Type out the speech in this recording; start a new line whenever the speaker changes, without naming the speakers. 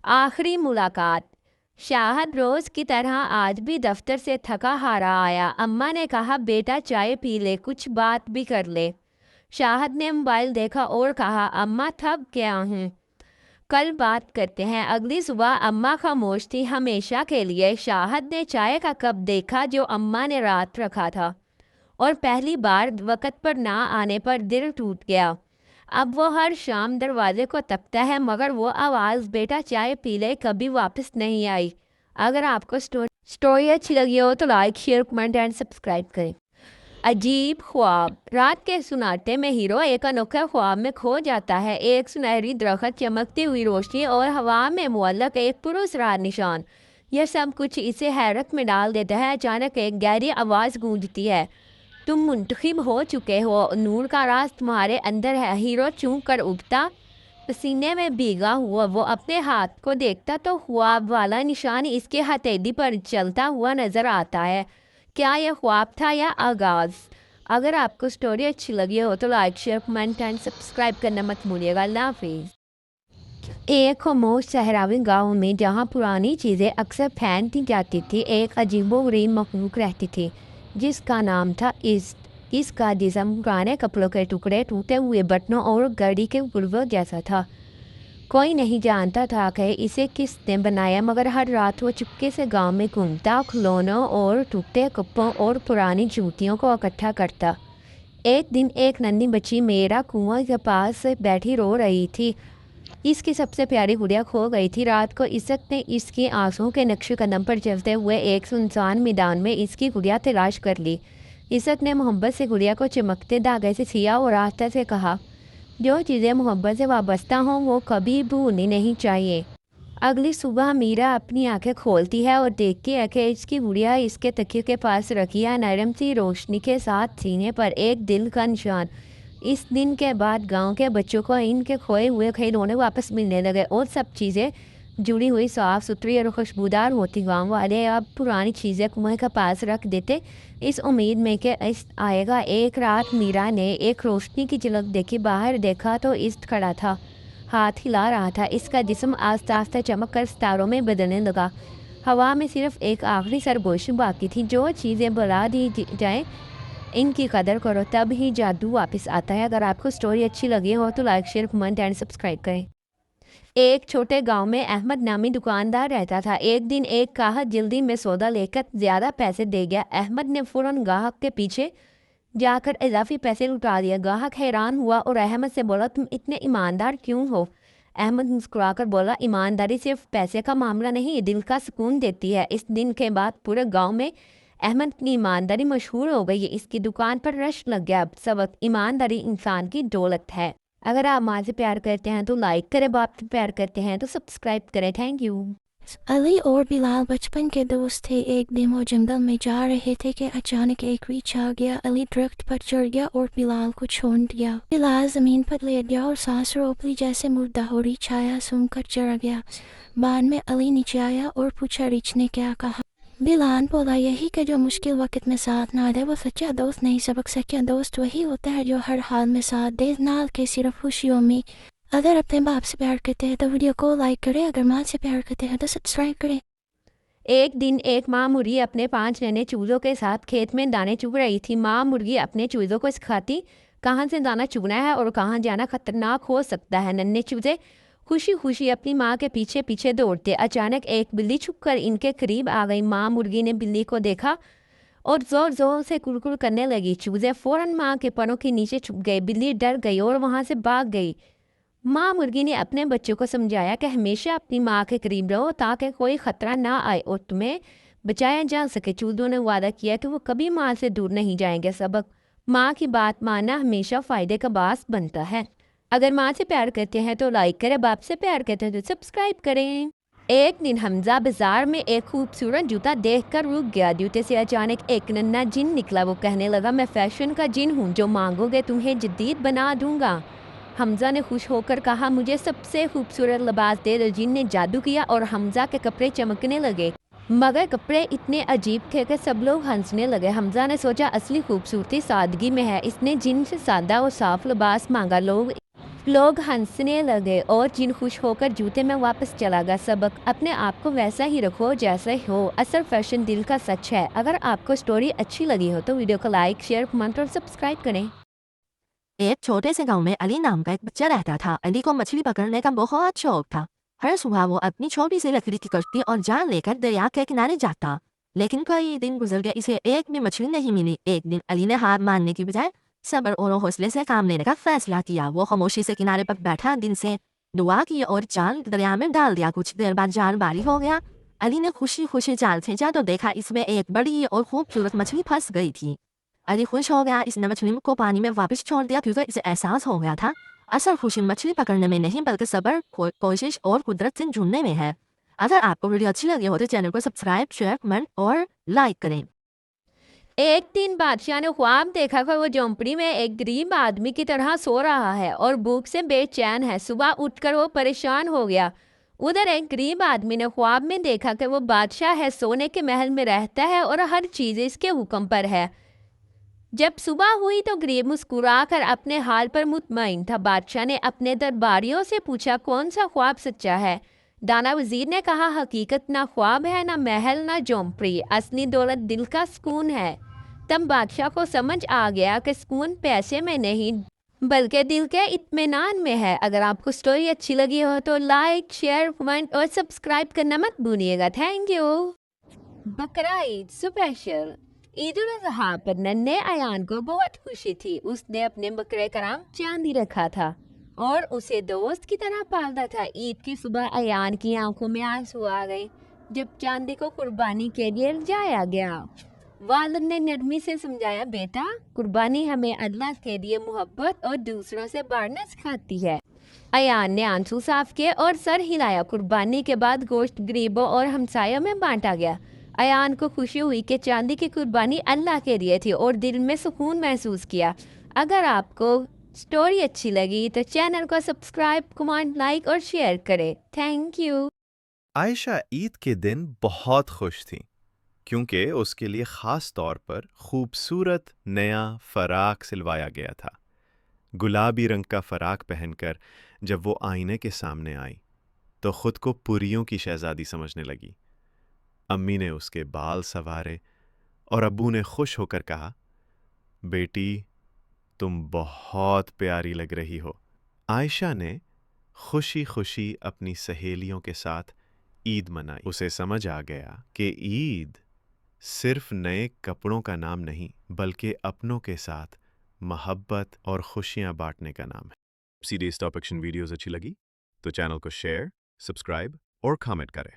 आखिरी मुलाकात। शाहद रोज की तरह आज भी दफ्तर से थका हारा आया। अम्मा ने कहा, बेटा चाय पी ले, कुछ बात भी कर ले। शाहद ने मोबाइल देखा और कहा, अम्मा थक गया हूँ, कल बात करते हैं। अगली सुबह अम्मा खामोश थी हमेशा के लिए। शाहद ने चाय का कप देखा जो अम्मा ने रात रखा था, और पहली बार वक़्त पर ना आने पर दिल टूट गया। अब वो हर शाम दरवाजे को तपता है, मगर वो आवाज़, बेटा चाय पी ले, कभी वापस नहीं आई। अगर आपको स्टोरी अच्छी लगी हो तो like, share, comment and subscribe करें। अजीब ख्वाब। रात के सुनाटे में हीरो एक अनोखे ख्वाब में खो जाता है। एक सुनहरी दरख्त, चमकती हुई रोशनी और हवा में मुअल्लक एक पुरस्कार निशान, यह सब कुछ इसे हैरत में डाल देता है। अचानक एक गहरी आवाज़ गूंजती है, तुम मुंतखब हो चुके हो, नूर का राज तुम्हारे अंदर है। हीरो चूक कर उठता, पसीने में भीगा हुआ वो अपने हाथ को देखता तो ख्वाब वाला निशान इसके हथेली पर चलता हुआ नज़र आता है। क्या यह ख्वाब था या आगाज़? अगर आपको स्टोरी अच्छी लगी हो तो like, share, comment and subscribe करना मत भूलिएगा। अल्लाह हाफिज़। एक खामोश सहरावी गाँव में जहाँ पुरानी चीज़ें अक्सर फेंक दी जाती थी, एक अजीबोगरीब मखलूक रहती थी जिसका नाम था इश्क। इसका जिस्म पुराने कपड़ों के टुकड़े, टूटे हुए बटनों और घड़ी के गुर्बत जैसा था। कोई नहीं जानता था कि इसे किसने बनाया, मगर हर रात वो चुपके से गांव में घूमता, खिलौनों और टूटे कप्पों और पुरानी जूतियों को इकट्ठा करता। एक दिन एक नन्ही बच्ची मेरा कुआं के पास बैठी रो रही थी। इसकी सबसे प्यारी गुड़िया खो गई थी। रात को इशक ने इसकी आंसुओं के नक्शे कदम पर चलते हुए एक सुनसान मैदान में इसकी गुड़िया तलाश कर ली। इशक ने मोहब्बत से गुड़िया को चमकते धागे से सिया और आस्था से कहा, जो चीज़ें मोहब्बत से वाबस्ता हों वो कभी भूलनी नहीं चाहिए। अगली सुबह मीरा अपनी आंखें खोलती है और देखती है कि इसकी गुड़िया इसके तकिए के पास रखी है, नरम सी रोशनी के साथ सीने पर एक दिल का निशान। इस दिन के बाद गांव के बच्चों को इनके खोए हुए खिलौने वापस मिलने लगे और सब चीज़ें जुड़ी हुई साफ़ सुथरी और खुशबूदार होती। गांव वाले अब पुरानी चीज़ें कुएं के पास रख देते, इस उम्मीद में कि इश्क आएगा। एक रात मीरा ने एक रोशनी की झलक देखी। बाहर देखा तो इश्क खड़ा था, हाथ हिला रहा था। इसका जिस्म आस्ते आस्ते चमक कर सितारों में बदलने लगा। हवा में सिर्फ एक आखिरी सरगोशी बाकी थी। जो चीज़ें बुला दी जाए इनकी कदर करो, तब ही जादू वापस आता है। अगर आपको स्टोरी अच्छी लगी हो तो like, share, comment and subscribe करें। एक छोटे गांव में अहमद नामी दुकानदार रहता था। एक दिन एक ग्राहक जल्दी में सौदा लेकर ज़्यादा पैसे दे गया। अहमद ने फ़ौरन ग्राहक के पीछे जाकर इजाफी पैसे लुटा दिया। ग्राहक हैरान हुआ और अहमद से बोला, तुम इतने ईमानदार क्यों हो? अहमद मुस्कुराकर बोला, ईमानदारी सिर्फ पैसे का मामला नहीं, दिल का सुकून देती है। इस दिन के बाद पूरे गाँव में अहमद की ईमानदारी मशहूर हो गई। इसकी दुकान पर रश लग गया। सबक, ईमानदारी इंसान की दौलत है। अगर आप माँ से प्यार करते हैं तो लाइक करें, बाप से प्यार करते हैं तो सब्सक्राइब करें। Thank you.
अली और बिलाल बचपन के दोस्त थे। एक दिन वो जंगल में जा रहे थे कि अचानक एक रीछ आ गया। अली दरख्त पर चढ़ गया और बिलाल को छोड़ दिया। बिलाल जमीन पर लेट गया और सांस रोक ली जैसे मुर्दा हो। रीछ आया, सूंघकर चढ़ गया। बाद में अली नीचे आया और पूछा, रीछ ने क्या कहा? बिलाल बोला, यही कि जो मुश्किल वक्त में साथ ना दे वो सच्चा दोस्त नहीं। सबक, सच्चा दोस्त वही होता है जो हर हाल में साथ दे, ना कि सिर्फ खुशियों में। अगर अपने बाप से प्यार करते हैं तो वीडियो को लाइक करें, अगर माँ से प्यार करते हैं तो सब्सक्राइब करें।
एक दिन एक माँ मुर्गी अपने 5 नन्हे चूज़ों के साथ खेत में दाने चुग रही थी। माँ मुर्गी अपने चूज़ों को सिखाती कहाँ से दाना चुगना है और कहाँ जाना खतरनाक हो सकता है। नन्हे चूज़े खुशी खुशी अपनी माँ के पीछे पीछे दौड़ते। अचानक एक बिल्ली छुपकर इनके करीब आ गई। माँ मुर्गी ने बिल्ली को देखा और ज़ोर ज़ोर से कुड़कुड़ करने लगी। चूज़े फ़ौरन माँ के परों के नीचे छुप गए। बिल्ली डर गई और वहाँ से भाग गई। माँ मुर्गी ने अपने बच्चों को समझाया कि हमेशा अपनी माँ के करीब रहो ताकि कोई ख़तरा ना आए और तुम्हें बचाया जा सके। चूज़ों ने वादा किया कि वो कभी माँ से दूर नहीं जाएंगे। सबक, माँ की बात मानना हमेशा फ़ायदे का बास बनता है। अगर माँ से प्यार करते हैं तो लाइक करें, बाप से प्यार करते हैं तो सब्सक्राइब करें। एक दिन हमजा बाजार में एक खूबसूरत जूता देखकर रुक गया। जूते से अचानक एक नन्हा जिन निकला। वो कहने लगा, मैं फैशन का जिन हूँ, जो मांगोगे तुम्हें जदीद बना दूंगा। हमजा ने खुश होकर कहा, मुझे सबसे खूबसूरत लिबास दे दो। जिन ने जादू किया और हमजा के कपड़े चमकने लगे, मगर कपड़े इतने अजीब थे कि सब लोग हंसने लगे। हमजा ने सोचा, असली खूबसूरती सादगी में है। इसने जिन से सादा और साफ लिबास मांगा। लोग लोग हंसने लगे और जिन खुश होकर जूते में वापस चला गया। सबक: अपने आप को वैसा ही रखो जैसे हो, असल फैशन दिल का सच है। अगर आपको स्टोरी अच्छी लगी हो तो वीडियो को लाइक, शेयर, कमेंट और सब्सक्राइब करें।
एक छोटे से गांव में अली नाम का एक बच्चा रहता था। अली को मछली पकड़ने का बहुत शौक था। हर सुबह वो अपनी छोटी सी लकड़ी की कश्ती और जाल लेकर दरिया के किनारे जाता। लेकिन कई दिन गुजर गए, इसे एक भी मछली नहीं मिली। एक दिन अली ने हार मानने की बजाय सब्र और हौसले से काम लेने का फैसला किया। वो खामोशी से किनारे पर बैठा, दिन से दुआ की और जाल दरिया में डाल दिया। कुछ देर बाद जाल भारी हो गया। अली ने खुशी खुशी जाल खींचा तो देखा इसमें एक बड़ी और खूबसूरत मछली फंस गई थी। अली खुश हो गया। इसने मछली को पानी में वापस छोड़ दिया क्योंकि इसे एहसास हो गया था असल खुशी मछली पकड़ने में नहीं बल्कि सब्र, कोशिश और कुदरत से जुड़ने में है। अगर आपको वीडियो अच्छी लगी हो तो चैनल को सब्सक्राइब, शेयर, कमेंट और लाइक करें।
एक दिन बादशाह ने ख्वाब देखा कि वो झोंपड़ी में एक गरीब आदमी की तरह सो रहा है और भूख से बेचैन है। सुबह उठकर वो परेशान हो गया। उधर एक गरीब आदमी ने ख्वाब में देखा कि वो बादशाह है, सोने के महल में रहता है और हर चीज़ इसके हुक्म पर है। जब सुबह हुई तो गरीब मुस्कुराकर अपने हाल पर मुतमईन था। बादशाह ने अपने दरबारियों से पूछा, कौन सा ख्वाब सच्चा है? दाना वजीर ने कहा, हकीकत ना ख्वाब है, ना महल, ना झोंपड़ी, असली दौलत दिल का सुकून है। तब बादशाह को समझ आ गया कि सुकून पैसे में नहीं बल्कि दिल के इत्मीनान में है। अगर आपको स्टोरी अच्छी लगी हो तो लाइक, शेयर, कमेंट और सब्सक्राइब करना मत भूलिएगा। Thank you. बकरा ईद स्पेशल। ईद उल अजहा पर नन्हे अयान को बहुत खुशी थी। उसने अपने बकरे का नाम चांदी रखा था और उसे दोस्त की तरह पालता था। ईद की सुबह अयान की आंखों में आंसू आ गए जब चांदी को कुर्बानी के लिए जाया गया। वालिद ने नरमी से समझाया, बेटा, कुर्बानी हमें अल्लाह के लिए मोहब्बत और दूसरों से बढ़ना सिखाती है। अयान ने आंसू साफ किए और सर हिलाया। कुर्बानी के बाद गोश्त गरीबों और हमसायों में बांटा गया। अयान को खुशी हुई कि चांदी की कुर्बानी अल्लाह के लिए थी और दिल में सुकून महसूस किया। अगर आपको स्टोरी अच्छी लगी तो चैनल को सब्सक्राइब, कमेंट, लाइक और शेयर करें। Thank you.
आयशा ईद के दिन बहुत खुश थी क्योंकि उसके लिए ख़ास तौर पर खूबसूरत नया फ़राक सिलवाया गया था। गुलाबी रंग का फ़राक पहनकर जब वो आईने के सामने आई तो ख़ुद को पुरियों की शहज़ादी समझने लगी। अम्मी ने उसके बाल संवारे और अब्बू ने खुश होकर कहा, बेटी, तुम बहुत प्यारी लग रही हो। आयशा ने खुशी खुशी अपनी सहेलियों के साथ ईद मनाई। उसे समझ आ गया कि ईद सिर्फ नए कपड़ों का नाम नहीं बल्कि अपनों के साथ मोहब्बत और खुशियां बांटने का नाम है। सीरीज टॉप एक्शन वीडियोस अच्छी लगी तो चैनल को शेयर, सब्सक्राइब और कमेंट करें।